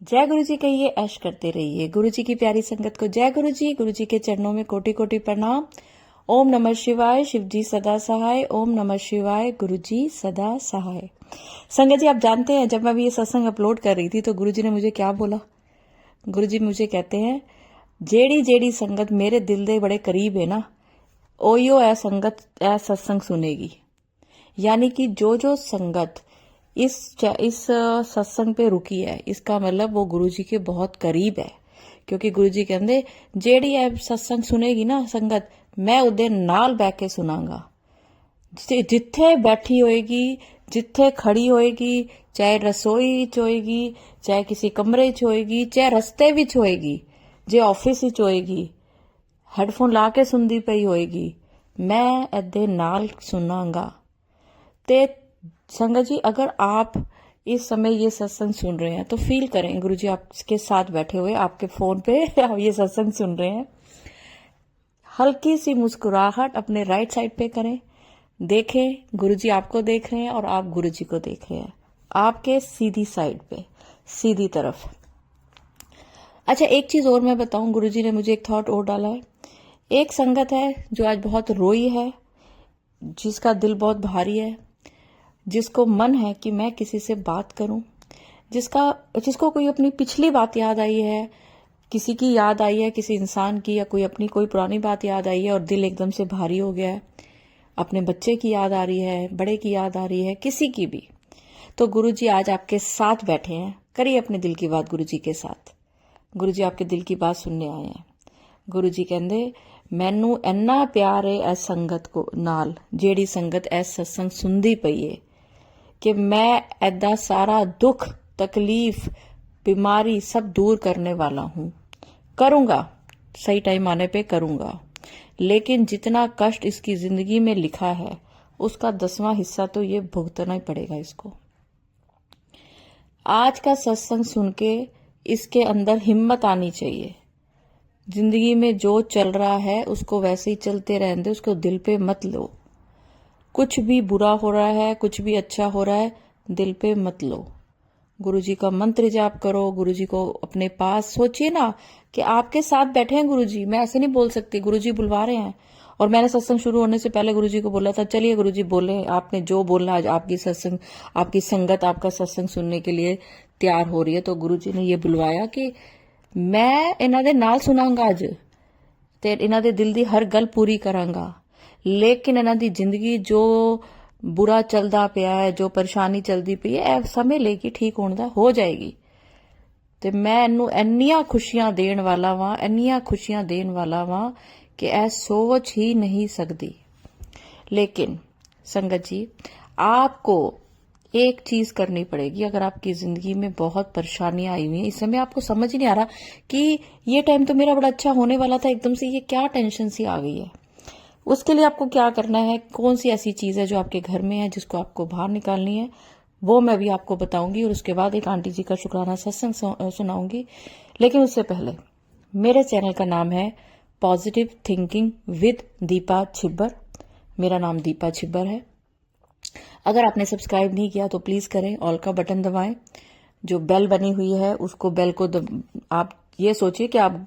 जय गुरु जी कहिए, ऐश करते रहिए। गुरु जी की प्यारी संगत को जय गुरु जी। गुरु जी के चरणों में कोटि कोटि प्रणाम। ओम नमः शिवाय, शिव जी सदा सहाय। ओम नमः शिवाय, गुरु जी सदा सहाय। संगत जी, आप जानते हैं जब मैं अभी ये सत्संग अपलोड कर रही थी तो गुरु जी ने मुझे क्या बोला। गुरु जी मुझे कहते हैं, जेड़ी जेड़ी संगत मेरे दिल दे बड़े करीब है ना, ओयो ऐ संगत ऐ सत्संग सुनेगी। यानी कि जो जो संगत इस सत्संग पे रुकी है, इसका मतलब वो गुरु जी के बहुत करीब है। क्योंकि गुरु जी कहते, जेड़ी ऐ सत्संग सुनेगी ना संगत, मैं उदे नाल बैठ के सुनांगा। जिथे बैठी होएगी, जिथे खड़ी होएगी, चाहे रसोई च होएगी, चाहे किसी कमरे च होएगी, चाहे रस्ते विच होएगी, जे ऑफिस विच होएगी, हेडफोन ला के सुनदी पई होएगी, मैं एदे नाल सुनांगा। ते संगत जी, अगर आप इस समय ये सत्संग सुन रहे हैं तो फील करें गुरु जी आपके साथ बैठे हुए, आपके फोन पे आप ये सत्संग सुन रहे हैं। हल्की सी मुस्कुराहट अपने राइट साइड पे करें। देखें गुरु जी आपको देख रहे हैं और आप गुरु जी को देख रहे हैं, आपके सीधी साइड पे, सीधी तरफ। अच्छा, एक चीज और मैं बताऊं, गुरु जी ने मुझे एक थॉट और डाला है। एक संगत है जो आज बहुत रोई है, जिसका दिल बहुत भारी है, जिसको मन है कि मैं किसी से बात करूं, जिसको कोई अपनी पिछली बात याद आई है, किसी की याद आई है, किसी इंसान की, या कोई पुरानी बात याद आई है और दिल एकदम से भारी हो गया है। अपने बच्चे की याद आ रही है, बड़े की याद आ रही है, किसी की भी। तो गुरु जी आज आपके साथ बैठे हैं। करिए अपने दिल की बात गुरु जी के साथ। गुरु जी आपके दिल की बात सुनने आए हैं। गुरु जी कहते, मैनू इन्ना प्यार है इस संगत को नाल, जेड़ी संगत इस सत्संग सुनदी पई है, कि मैं ऐदा सारा दुख तकलीफ बीमारी सब दूर करने वाला हूं। करूंगा, सही टाइम आने पे करूंगा, लेकिन जितना कष्ट इसकी जिंदगी में लिखा है उसका 10वां हिस्सा तो ये भुगतना ही पड़ेगा इसको। आज का सत्संग सुन के इसके अंदर हिम्मत आनी चाहिए। जिंदगी में जो चल रहा है उसको वैसे ही चलते रहने दे, उसको दिल पे मत लो। कुछ भी बुरा हो रहा है, कुछ भी अच्छा हो रहा है, दिल पे मत लो। गुरुजी का मंत्र जाप करो। गुरुजी को अपने पास सोचिए ना कि आपके साथ बैठे हैं गुरुजी। मैं ऐसे नहीं बोल सकती, गुरुजी बुलवा रहे हैं। और मैंने सत्संग शुरू होने से पहले गुरुजी को बोला था, चलिए गुरुजी बोले, आपने जो बोलना, आज आपकी संगत आपका सत्संग सुनने के लिए तैयार हो रही है। तो गुरुजी ने ये बुलवाया कि मैं इन्हां दे नाल सुनांगा अज, ते इन्हां दे दिल दी हर गल पूरी करांगा। लेकिन इन्हां दी जिंदगी जो बुरा चलदा पिया है, जो परेशानी चलदी पई है, समय लेगी ठीक होने दा, हो जाएगी। ते मैं इनू इन्नियां खुशियां देण वाला वां, इन्नियां खुशियां देण वाला वां कि ऐ सोच ही नहीं सकदी। लेकिन संगत जी, आपको एक चीज करनी पड़ेगी। अगर आपकी जिंदगी में बहुत परेशानियां आई हुई हैं, इस समय आपको समझ ही नहीं आ रहा कि ये टाइम तो मेरा बड़ा अच्छा होने वाला था, एकदम से ये क्या टेंशन सी आ गई है, उसके लिए आपको क्या करना है, कौन सी ऐसी चीज है जो आपके घर में है जिसको आपको बाहर निकालनी है, वो मैं भी आपको बताऊंगी। और उसके बाद एक आंटी जी का शुक्राना सत्संग सुनाऊंगी। लेकिन उससे पहले, मेरे चैनल का नाम है positive thinking with Deepa Chhibber. मेरा नाम दीपा छिब्बर है। अगर आपने सब्सक्राइब नहीं किया तो प्लीज करें, ऑल का बटन दबाएं, जो बेल बनी हुई है उसको, बेल को आप ये सोचिए कि आप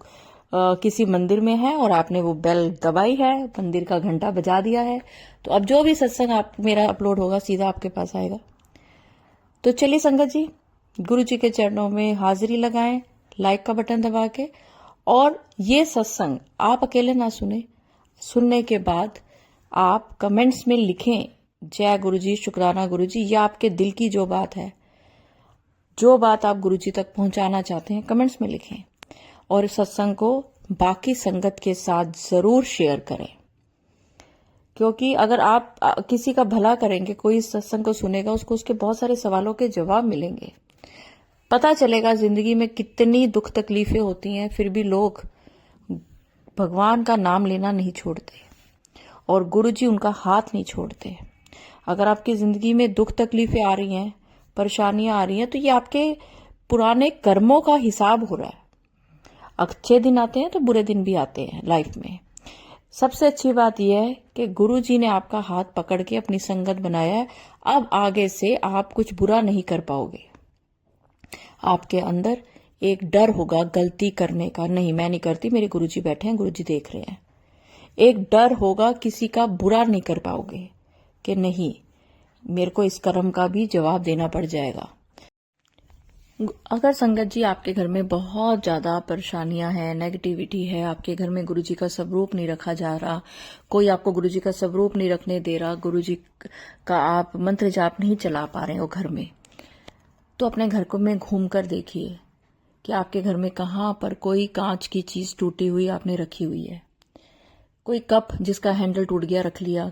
किसी मंदिर में है और आपने वो बेल दबाई है, मंदिर का घंटा बजा दिया है, तो अब जो भी सत्संग आप मेरा अपलोड होगा सीधा आपके पास आएगा। तो चलिए संगत जी, गुरु जी के चरणों में हाजिरी लगाएं, लाइक का बटन दबा के। और ये सत्संग आप अकेले ना सुने, सुनने के बाद आप कमेंट्स में लिखें जय गुरु जी, शुक्राना गुरु जी, या आपके दिल की जो बात है, जो बात आप गुरु जी तक पहुंचाना चाहते हैं, कमेंट्स में लिखें। और इस सत्संग को बाकी संगत के साथ जरूर शेयर करें, क्योंकि अगर आप किसी का भला करेंगे, कोई इस सत्संग को सुनेगा, उसको उसके बहुत सारे सवालों के जवाब मिलेंगे। पता चलेगा जिंदगी में कितनी दुख तकलीफें होती हैं, फिर भी लोग भगवान का नाम लेना नहीं छोड़ते और गुरु जी उनका हाथ नहीं छोड़ते। अगर आपकी जिंदगी में दुख तकलीफें आ रही हैं, परेशानियां आ रही हैं, तो ये आपके पुराने कर्मों का हिसाब हो रहा है। अच्छे दिन आते हैं तो बुरे दिन भी आते हैं लाइफ में। सबसे अच्छी बात यह है कि गुरु जी ने आपका हाथ पकड़ के अपनी संगत बनाया है। अब आगे से आप कुछ बुरा नहीं कर पाओगे। आपके अंदर एक डर होगा गलती करने का, नहीं मैं नहीं करती, मेरे गुरुजी बैठे हैं, गुरुजी देख रहे हैं। एक डर होगा किसी का बुरा नहीं कर पाओगे कि नहीं मेरे को इस कर्म का भी जवाब देना पड़ जाएगा। अगर संगत जी आपके घर में बहुत ज्यादा परेशानियां हैं, नेगेटिविटी है, आपके घर में गुरुजी का स्वरूप नहीं रखा जा रहा, कोई आपको गुरुजी का स्वरूप नहीं रखने दे रहा, गुरुजी का आप मंत्र जाप नहीं चला पा रहे हो घर में, तो अपने घर को में घूम कर देखिए कि आपके घर में कहाँ पर कोई कांच की चीज टूटी हुई आपने रखी हुई है। कोई कप जिसका हैंडल टूट गया रख लिया,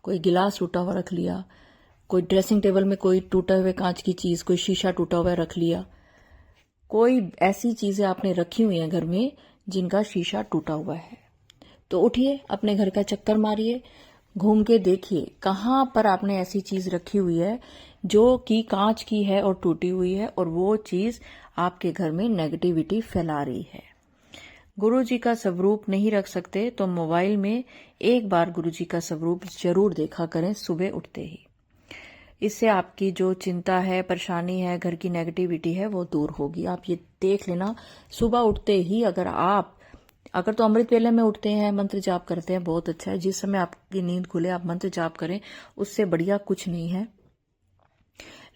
कोई गिलास टूटा हुआ रख लिया, कोई ड्रेसिंग टेबल में कोई टूटा हुए कांच की चीज, कोई शीशा टूटा हुआ रख लिया, कोई ऐसी चीजें आपने रखी हुई हैं घर में जिनका शीशा टूटा हुआ है, तो उठिए अपने घर का चक्कर मारिए, घूम के देखिए कहाँ पर आपने ऐसी चीज रखी हुई है जो कि कांच की है और टूटी हुई है, और वो चीज आपके घर में नेगेटिविटी फैला रही है। गुरुजी का स्वरूप नहीं रख सकते तो मोबाइल में एक बार गुरुजी का स्वरूप जरूर देखा करें सुबह उठते ही। इससे आपकी जो चिंता है, परेशानी है, घर की नेगेटिविटी है, वो दूर होगी। आप ये देख लेना, सुबह उठते ही अगर तो अमृत वेले में उठते हैं, मंत्र जाप करते हैं, बहुत अच्छा है। जिस समय आपकी नींद खुले आप मंत्र जाप करें, उससे बढ़िया कुछ नहीं है।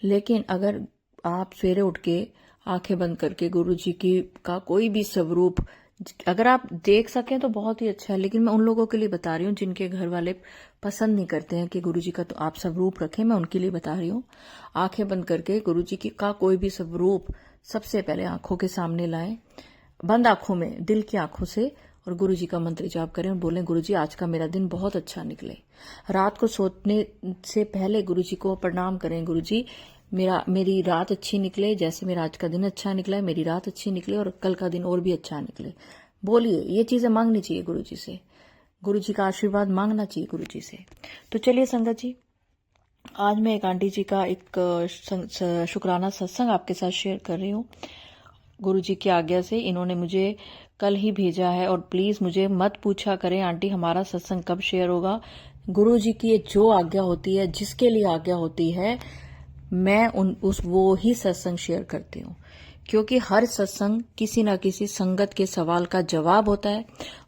लेकिन अगर आप सवेरे उठ के आंखें बंद करके गुरुजी की का कोई भी स्वरूप अगर आप देख सकें तो बहुत ही अच्छा है, लेकिन मैं उन लोगों के लिए बता रही हूँ जिनके घर वाले पसंद नहीं करते हैं कि गुरुजी का तो आप स्वरूप रखें, मैं उनके लिए बता रही हूँ। आंखें बंद करके गुरुजी का कोई भी स्वरूप सबसे पहले आंखों के सामने लाएं, बंद आंखों में, दिल की आंखों से, और गुरुजी का मंत्र जाप करें और बोलें गुरुजी आज का मेरा दिन बहुत अच्छा निकले। रात को सोने से पहले गुरुजी को प्रणाम करें, गुरुजी मेरी रात अच्छी निकले, जैसे मेरा आज का दिन अच्छा निकला है, मेरी रात अच्छी निकले और कल का दिन और भी अच्छा निकले। बोलिए, ये चीजें मांगनी चाहिए गुरुजी से, गुरुजी का आशीर्वाद मांगना चाहिए गुरुजी से। तो चलिए संगत जी, आज मैं एक आंटी जी का एक शुक्राना सत्संग आपके साथ शेयर कर रही हूँ। गुरुजी की आज्ञा से इन्होंने मुझे कल ही भेजा है, और प्लीज मुझे मत पूछा करें आंटी हमारा सत्संग कब शेयर होगा। गुरुजी की जो आज्ञा होती है, जिसके लिए आज्ञा होती है, मैं वो ही सत्संग शेयर करती हूँ, क्योंकि हर सत्संग किसी ना किसी संगत के सवाल का जवाब होता है।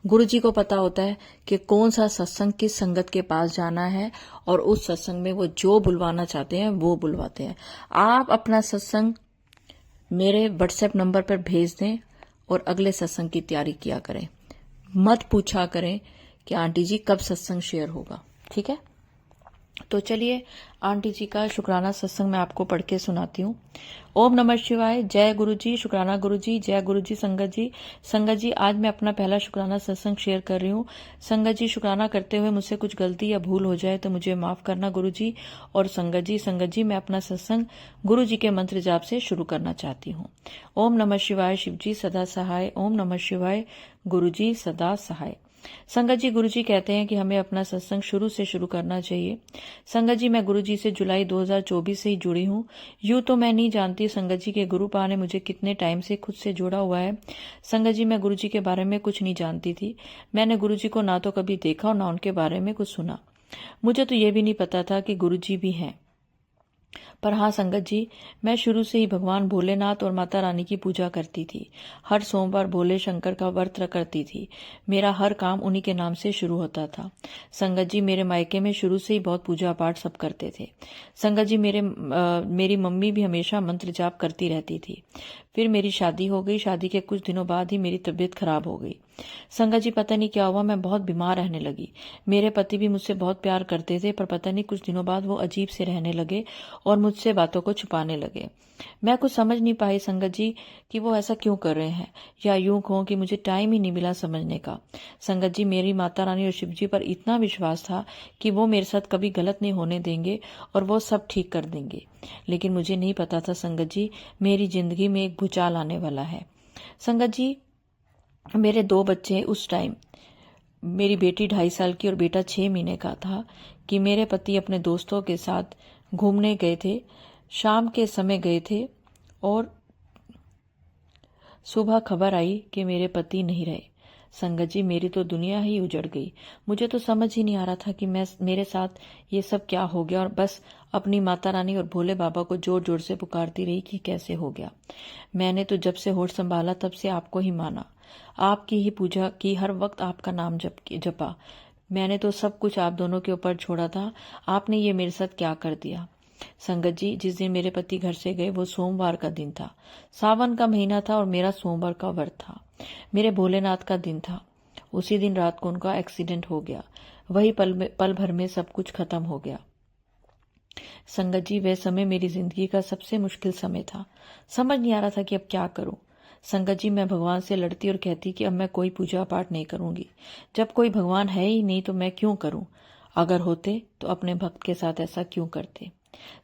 गुरुजी को पता होता है कि कौन सा सत्संग किस संगत के पास जाना है, और उस सत्संग में वो जो बुलवाना चाहते हैं वो बुलवाते हैं। आप अपना सत्संग मेरे व्हाट्सएप नंबर पर भेज दें और अगले सत्संग की तैयारी किया करें। मत पूछा करें कि आंटी जी कब सत्संग शेयर होगा, ठीक है। तो चलिए आंटी जी का शुक्राना सत्संग मैं आपको पढ़ के सुनाती हूँ। ओम नमः शिवाय। जय गुरु जी, शुक्राना गुरु जी, जय गुरु जी। संगत जी आज मैं अपना पहला शुक्राना सत्संग शेयर कर रही हूँ। संगत जी, शुक्राना करते हुए मुझसे कुछ गलती या भूल हो जाए तो मुझे माफ करना गुरु जी। और संगत जी मैं अपना सत्संग गुरु जी के मंत्र जाप से शुरू करना चाहती हूँ। ओम नमः शिवाय। शिव जी सदा सहाय। ओम नमः शिवाय। गुरु जी सदा सहाय। संगत जी, गुरुजी कहते हैं कि हमें अपना सत्संग शुरू से शुरू करना चाहिए। संगत जी, मैं गुरुजी से जुलाई 2024 से ही जुड़ी हूँ। यूं तो मैं नहीं जानती संगत जी के गुरुपा ने मुझे कितने टाइम से खुद से जोड़ा हुआ है। संगत जी, मैं गुरुजी के बारे में कुछ नहीं जानती थी। मैंने गुरुजी को ना तो कभी देखा और ना उनके बारे में कुछ सुना। मुझे तो ये भी नहीं पता था कि गुरुजी भी हैं। पर हाँ संगत जी, मैं शुरू से ही भगवान भोलेनाथ और माता रानी की पूजा करती थी। हर सोमवार भोले शंकर का व्रत करती थी। मेरा हर काम उन्हीं के नाम से शुरू होता था। संगत जी, मेरे मायके में शुरू से ही बहुत पूजा पाठ सब करते थे। संगत जी, मेरी मम्मी भी हमेशा मंत्र जाप करती रहती थी। फिर मेरी शादी हो गई। शादी के कुछ दिनों बाद ही मेरी तबीयत खराब हो गई। संगत जी, पता नहीं क्या हुआ, मैं बहुत बीमार रहने लगी। मेरे पति भी मुझसे बहुत प्यार करते थे, पर पता नहीं कुछ दिनों बाद वो अजीब से रहने लगे और मुझसे बातों को छुपाने लगे। मैं कुछ समझ नहीं पाई संगत जी कि वो ऐसा क्यों कर रहे हैं, या यूं कहूं कि मुझे टाइम ही नहीं मिला समझने का। संगत जी, मेरी माता रानी और शिव जी पर इतना विश्वास था कि वो मेरे साथ कभी गलत नहीं होने देंगे और वो सब ठीक कर देंगे। लेकिन मुझे नहीं पता था संगत जी, मेरी जिंदगी में एक भूचाल आने वाला है। संगत जी, मेरे 2 बच्चे उस टाइम, मेरी बेटी 2.5 साल की और बेटा 6 महीने का था, कि मेरे पति अपने दोस्तों के साथ घूमने गए थे। शाम के समय गए थे और सुबह खबर आई कि मेरे पति नहीं रहे। संगत जी, मेरी तो दुनिया ही उजड़ गई। मुझे तो समझ ही नहीं आ रहा था कि मेरे साथ ये सब क्या हो गया, और बस अपनी माता रानी और भोले बाबा को जोर जोर से पुकारती रही कि कैसे हो गया। मैंने तो जब से होश संभाला तब से आपको ही माना, आपकी ही पूजा की, हर वक्त आपका नाम जपा। मैंने तो सब कुछ आप दोनों के ऊपर छोड़ा था, आपने ये मेरे साथ क्या कर दिया। संगत जी, जिस दिन मेरे पति घर से गए वो सोमवार का दिन था। सावन का महीना था और मेरा सोमवार का व्रत था। मेरे भोलेनाथ का दिन था। उसी दिन रात को उनका एक्सीडेंट हो गया। वही पल भर में सब कुछ खत्म हो गया। संगत जी, वह समय मेरी जिंदगी का सबसे मुश्किल समय था। समझ नहीं आ रहा था कि अब क्या करूं। संगत जी, मैं भगवान से लड़ती और कहती कि अब मैं कोई पूजा पाठ नहीं करूंगी। जब कोई भगवान है ही नहीं तो मैं क्यों करूं। अगर होते तो अपने भक्त के साथ ऐसा क्यों करते।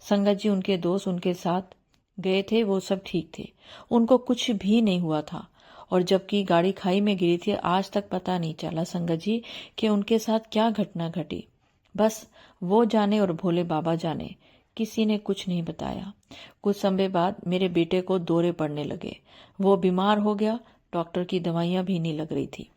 संगत जी, उनके दोस्त उनके साथ गए थे, वो सब ठीक थे, उनको कुछ भी नहीं हुआ था। और जबकि गाड़ी खाई में गिरी थी, आज तक पता नहीं चला संगत जी कि उनके साथ क्या घटना घटी। बस वो जाने और भोले बाबा जाने, किसी ने कुछ नहीं बताया। कुछ समय बाद मेरे बेटे को दौरे पड़ने लगे। वो बीमार हो गया, डॉक्टर की दवाइयां भी नहीं लग रही थी,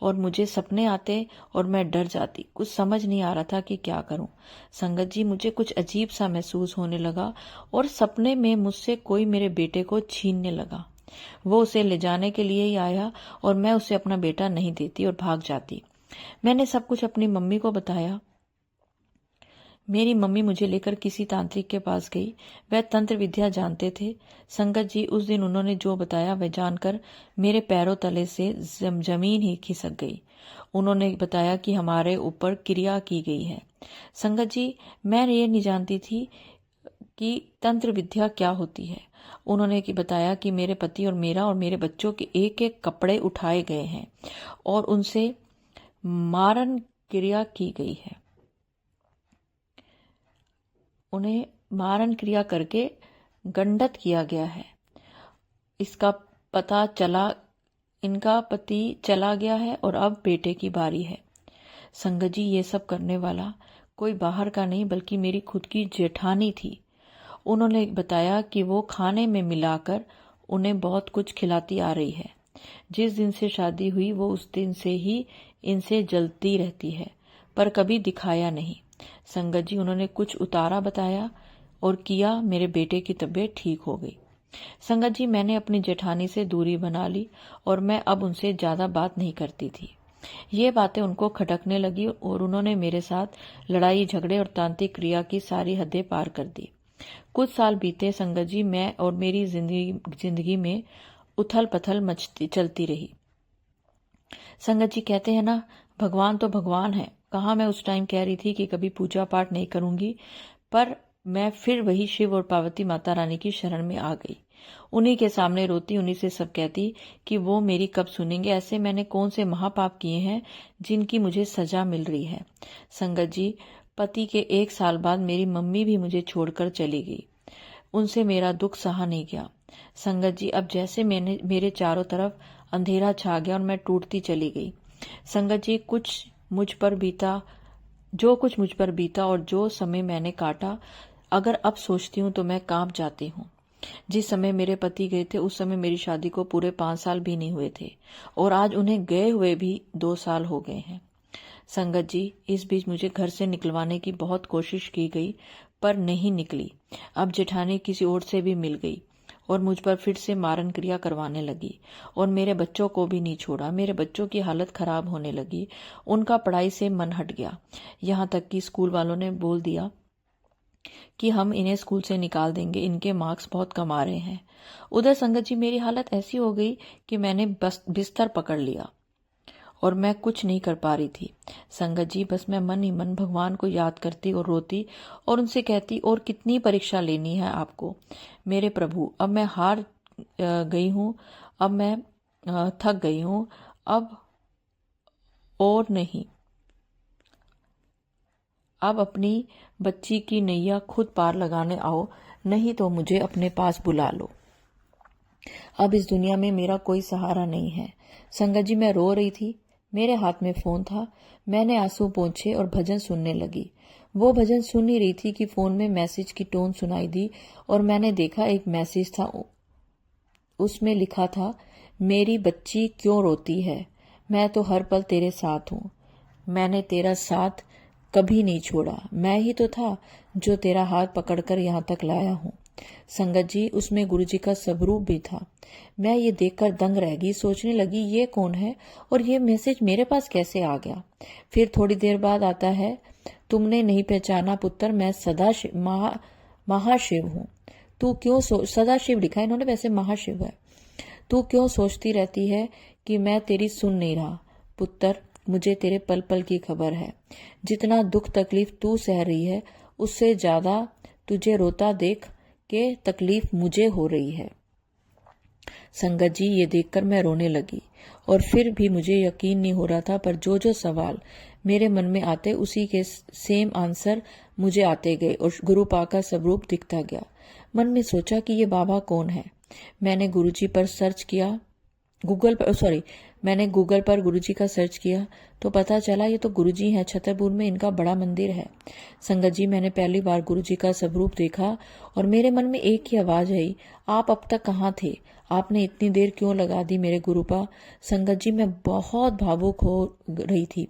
और मुझे सपने आते और मैं डर जाती। कुछ समझ नहीं आ रहा था कि क्या करूं। संगत जी, मुझे कुछ अजीब सा महसूस होने लगा और सपने में मुझसे कोई मेरे बेटे को छीनने लगा। वो उसे ले जाने के लिए ही आया और मैं उसे अपना बेटा नहीं देती और भाग जाती। मैंने सब कुछ अपनी मम्मी को बताया। मेरी मम्मी मुझे लेकर किसी तांत्रिक के पास गई। वह तंत्र विद्या जानते थे। संगत जी, उस दिन उन्होंने जो बताया वह जानकर मेरे पैरों तले से जमीन ही खिसक गई। उन्होंने बताया कि हमारे ऊपर क्रिया की गई है। संगत जी, मैं ये नहीं जानती थी कि तंत्र विद्या क्या होती है। उन्होंने बताया कि मेरे पति और मेरे बच्चों के एक एक कपड़े उठाए गए हैं और उनसे मारन क्रिया की गई है। उन्हें मारन क्रिया करके गंडत किया गया है। इसका पता चला, इनका पति चला गया है और अब बेटे की बारी है। संगत जी, ये सब करने वाला कोई बाहर का नहीं बल्कि मेरी खुद की जेठानी थी। उन्होंने बताया कि वो खाने में मिलाकर उन्हें बहुत कुछ खिलाती आ रही है। जिस दिन से शादी हुई वो उस दिन से ही इनसे जलती रहती है, पर कभी दिखाया नहीं। संगत जी, उन्होंने कुछ उतारा बताया और किया, मेरे बेटे की तबीयत ठीक हो गई। संगत जी, मैंने अपनी जेठानी से दूरी बना ली और मैं अब उनसे ज्यादा बात नहीं करती थी। ये बातें उनको खटकने लगी और उन्होंने मेरे साथ लड़ाई झगड़े और तांत्रिक क्रिया की सारी हदें पार कर दी। कुछ साल बीते संगत जी, मैं और मेरी जिंदगी में उथल पथल चलती रही। संगत जी, कहते हैं ना, भगवान तो भगवान है। कहाँ मैं उस टाइम कह रही थी कि कभी पूजा पाठ नहीं करूंगी, पर मैं फिर वही शिव और पार्वती माता रानी की शरण में आ गई। उन्हीं के सामने रोती, उन्हीं से सब कहती कि वो मेरी कब सुनेंगे। ऐसे मैंने कौन से महापाप किए हैं जिनकी मुझे सजा मिल रही है। संगत जी, पति के 1 साल बाद मेरी मम्मी भी मुझे छोड़कर चली गई। उनसे मेरा दुख सहा नहीं गया। संगत जी, अब जैसे मेरे चारों तरफ अंधेरा छा गया और मैं टूटती चली गई। संगत जी, जो कुछ मुझ पर बीता और जो समय मैंने काटा, अगर अब सोचती हूँ तो मैं कांप जाती हूँ। जिस समय मेरे पति गए थे उस समय मेरी शादी को पूरे 5 साल भी नहीं हुए थे और आज उन्हें गए हुए भी 2 साल हो गए हैं। संगत जी, इस बीच मुझे घर से निकलवाने की बहुत कोशिश की गई पर नहीं निकली। अब जेठानी किसी और से भी मिल गई और मुझ पर फिर से मारन क्रिया करवाने लगी और मेरे बच्चों को भी नहीं छोड़ा। मेरे बच्चों की हालत खराब होने लगी, उनका पढ़ाई से मन हट गया। यहाँ तक कि स्कूल वालों ने बोल दिया कि हम इन्हें स्कूल से निकाल देंगे, इनके मार्क्स बहुत कम आ रहे हैं। उधर संगत जी, मेरी हालत ऐसी हो गई कि मैंने बस बिस्तर पकड़ लिया और मैं कुछ नहीं कर पा रही थी। संगत जी, बस मैं मन ही मन भगवान को याद करती और रोती और उनसे कहती, और कितनी परीक्षा लेनी है आपको मेरे प्रभु। अब मैं हार गई हूँ, अब मैं थक गई हूँ, अब और नहीं। अब अपनी बच्ची की नैया खुद पार लगाने आओ, नहीं तो मुझे अपने पास बुला लो। अब इस दुनिया में मेरा कोई सहारा नहीं है। संगत जी, मैं रो रही थी। मेरे हाथ में फोन था। मैंने आंसू पोंछे और भजन सुनने लगी। वो भजन सुन ही रही थी कि फोन में मैसेज की टोन सुनाई दी और मैंने देखा एक मैसेज था। उसमें लिखा था, मेरी बच्ची क्यों रोती है, मैं तो हर पल तेरे साथ हूँ। मैंने तेरा साथ कभी नहीं छोड़ा। मैं ही तो था जो तेरा हाथ पकड़कर यहाँ तक लाया हूँ। संगत जी, उसमें गुरुजी का स्वरूप भी था। मैं ये देखकर दंग रह गई। सोचने लगी, ये कौन है और ये मैसेज मेरे पास कैसे आ गया। फिर थोड़ी देर बाद आता है, तुमने नहीं पहचाना पुत्र, मैं महाशिव हूँ। तू क्यों सदाशिव लिखा है इन्होंने, वैसे महाशिव है। तू क्यों सोचती रहती है कि मैं तेरी सुन नहीं रहा। पुत्र, मुझे तेरे पल पल की खबर है। जितना दुख तकलीफ तू सह रही है, उससे ज्यादा तुझे रोता देख के तकलीफ मुझे हो रही है। संगत जी, ये देखकर मैं रोने लगी और फिर भी मुझे यकीन नहीं हो रहा था, पर जो जो सवाल मेरे मन में आते उसी के सेम आंसर मुझे आते गए और गुरुपा का स्वरूप दिखता गया। मन में सोचा कि ये बाबा कौन है। मैंने गुरुजी पर सर्च किया, मैंने गूगल पर गुरुजी का सर्च किया तो पता चला ये तो गुरुजी हैं, छतरपुर में इनका बड़ा मंदिर है। संगत जी, मैंने पहली बार गुरुजी का स्वरूप देखा और मेरे मन में एक ही आवाज आई, आप अब तक कहाँ थे? आपने इतनी देर क्यों लगा दी मेरे गुरुपा? संगत जी, मैं बहुत भावुक हो रही थी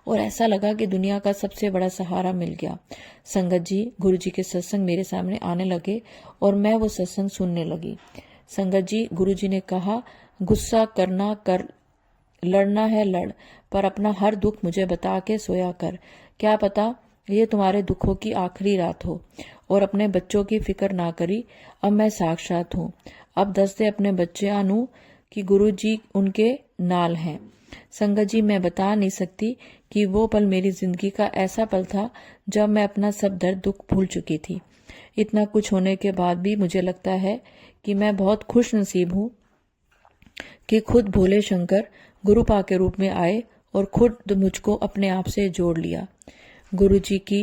और ऐसा लगा कि दुनिया का सबसे बड़ा सहारा मिल गया। संगत जी, गुरुजी के सत्संग मेरे सामने आने लगे और मैं वो सत्संग सुनने लगी। संगत जी, गुरुजी ने कहा, गुस्सा करना कर, लड़ना है लड़, पर अपना हर दुख मुझे बता के सोया कर। क्या पता ये तुम्हारे दुखों की आखिरी रात हो। और अपने बच्चों की फिक्र ना करी, अब मैं साक्षात हूँ। अब दस दे अपने बच्चे आनू कि गुरुजी उनके नाल हैं। संगत जी, मैं बता नहीं सकती कि वो पल मेरी जिंदगी का ऐसा पल था जब मैं अपना सब दर्द दुख भूल चुकी थी। इतना कुछ होने के बाद भी मुझे लगता है कि मैं बहुत खुश नसीब हूँ कि खुद भोले शंकर गुरुपा के रूप में आए और खुद मुझको अपने आप से जोड़ लिया। गुरुजी की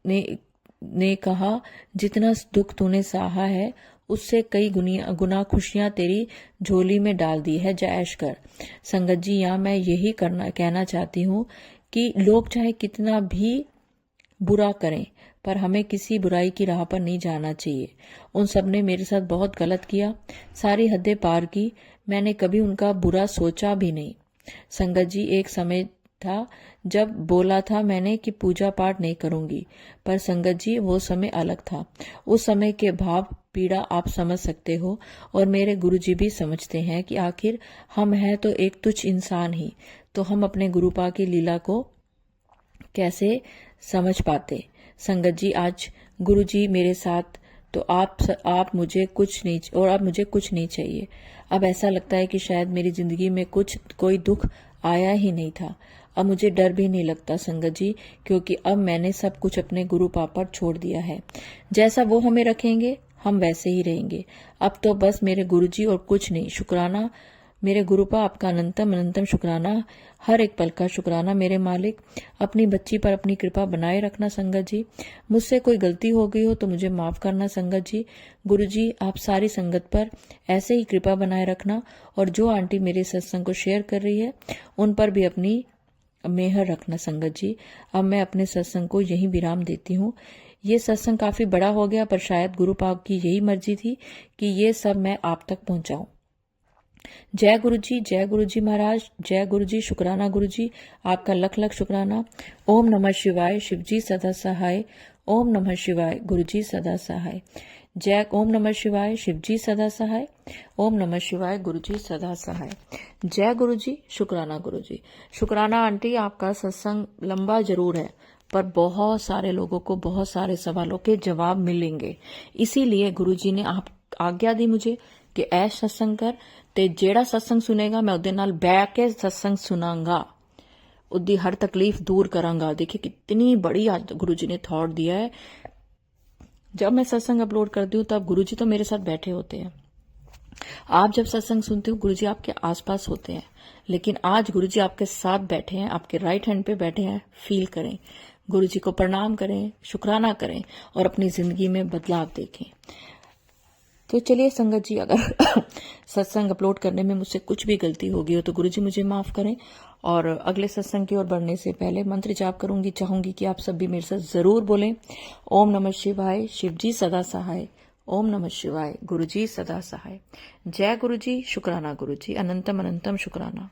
ने कहा, जितना दुख तूने सहा है उससे कई गुना खुशियां तेरी झोली में डाल दी है, जा ऐश कर। संगत जी, यहाँ मैं यही कहना चाहती हूँ कि लोग चाहे कितना भी बुरा करें, पर हमें किसी बुराई की राह पर नहीं जाना चाहिए। उन सब ने मेरे साथ बहुत गलत किया, सारी हदें पार की। मैंने कभी उनका बुरा सोचा भी नहीं। संगत जी, एक समय था जब बोला था मैंने कि पूजा पाठ नहीं करूंगी, पर संगत जी वो समय अलग था। उस समय के भाव पीड़ा आप समझ सकते हो और मेरे गुरुजी भी समझते हैं कि आखिर हम हैं तो एक तुच्छ इंसान ही, तो हम अपने गुरुपा की लीला को कैसे समझ पाते। संगत जी, आज गुरुजी मेरे साथ तो आप मुझे कुछ नहीं, और अब मुझे कुछ नहीं चाहिए। अब ऐसा लगता है कि शायद मेरी जिंदगी में कोई दुख आया ही नहीं था। अब मुझे डर भी नहीं लगता संगत जी, क्योंकि अब मैंने सब कुछ अपने गुरु पापा छोड़ दिया है। जैसा वो हमें रखेंगे हम वैसे ही रहेंगे। अब तो बस मेरे गुरुजी और कुछ नहीं। शुक्राना मेरे गुरुपा, आपका अनंतम अनंतम शुक्राना, हर एक पल का शुक्राना मेरे मालिक। अपनी बच्ची पर अपनी कृपा बनाए रखना संगत जी। मुझसे कोई गलती हो गई हो तो मुझे माफ करना संगत जी। गुरुजी, आप सारी संगत पर ऐसे ही कृपा बनाए रखना और जो आंटी मेरे सत्संग को शेयर कर रही है उन पर भी अपनी मेहर रखना संगत जी। अब मैं अपने सत्संग को यही विराम देती हूँ। ये सत्संग काफी बड़ा हो गया, पर शायद गुरु पाक की यही मर्जी थी कि ये सब मैं आप तक पहुंचाऊं। जय गुरु जी महाराज, जय गुरु जी। शुक्राना गुरु जी, आपका लख लख शुक्राना। ओम नमः शिवाय, शिव जी सदा सहाय। ओम नमः शिवाय, गुरु जी सदा सहाय। जय ओम नमः शिवाय, शिव जी सदा सहाय। ओम नमः शिवाय, गुरु जी सदा सहाय। जय गुरु जी, शुक्राना गुरु जी। शुक्राना आंटी, आपका सत्संग लंबा जरूर है, पर बहुत सारे लोगों को बहुत सारे सवालों के जवाब मिलेंगे। इसीलिए गुरुजी ने आप आज्ञा दी मुझे कि ऐ सत्संग कर, ते जेड़ा सत्संग सुनेगा मैं उहदे नाल बैठ के सत्संग सुनांगा, उदी हर तकलीफ दूर करांगा। देखिए कितनी बड़ी आज गुरुजी ने थॉट दिया है। जब मैं सत्संग अपलोड करती हूँ तब गुरुजी तो मेरे साथ बैठे होते हैं। आप जब सत्संग सुनते हो गुरुजी आपके आसपास होते हैं, लेकिन आज गुरुजी आपके साथ बैठे हैं, आपके राइट हैंड पे बैठे हैं। फील करें, गुरुजी को प्रणाम करें, शुक्राना करें और अपनी जिंदगी में बदलाव देखें। तो चलिए संगत जी, अगर सत्संग अपलोड करने में मुझसे कुछ भी गलती होगी हो तो गुरुजी मुझे माफ करें। और अगले सत्संग की ओर बढ़ने से पहले मंत्र जाप चाहूंगी कि आप सब भी मेरे साथ जरूर बोलें। ओम नमः शिवाय, शिव जी सदा सहाय। ओम नमः शिवाय। गुरु जी सदा सहाय। जय गुरु जी, शुक्राना गुरु जी, अनंतम अनंतम शुक्राना।